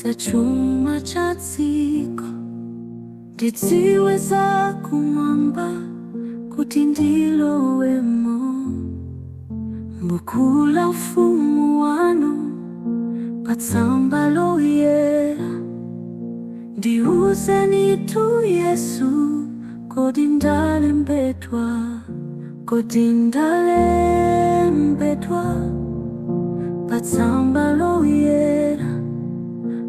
sachuma cha tsiko, ndidziwe za kumwamba kuti ndilowemo, mbukula ufumu wanu patsamba loyera. Ndiuzeni tu Yesu, kodi ndalembedwa, kodi ndalembedwa patsamba loyera,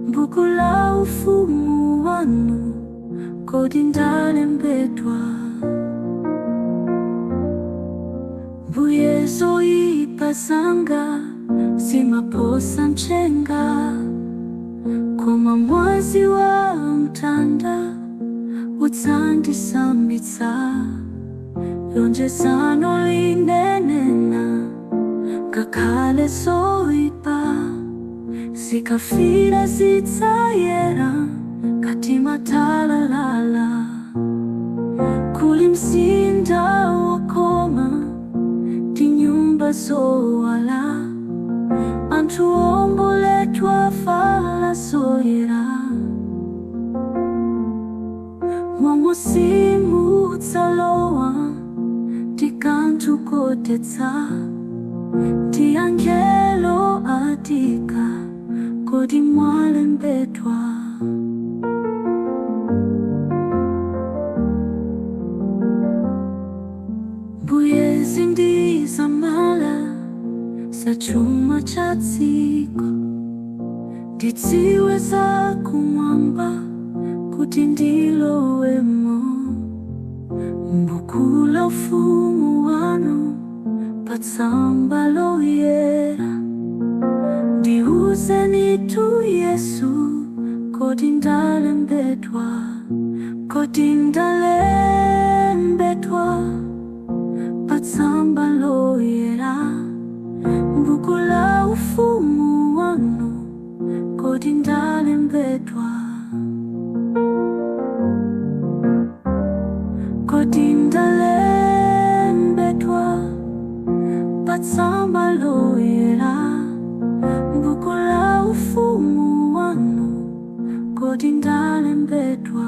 mbukula ufumu wanu kodi ndalembedwa. Mbuye zoyipa zanga zimaposa nchenga, koma Mwazi wa mtanda udzandisambitsa. Lonjezano linenena ngakhale zoyipa zikafira zidzayera ngati matalala. Kuli mzinda wokoma ndi nyumba zowala, anthu omboledwa fala zoyera. Momwe simudzalowa ndi kanthu kodetsa, ndi angelo adika kodi mwalembedwa. Mbuye zindizamala sachuma cha tsiko, ndidziwe za kumwamba kuti ndilowemo, mbukula ufumu wanu patsamba loyera. Ndiuzeni tu Yesu, kodi ndalembedwa, kodi ndalembedwa patsamba loyera, mbukula ufumu wanu kodi ndalembedwa, kodi ndalembedwa patsamba loyera, mbukula ufumu wanu kodi ndalembedwa.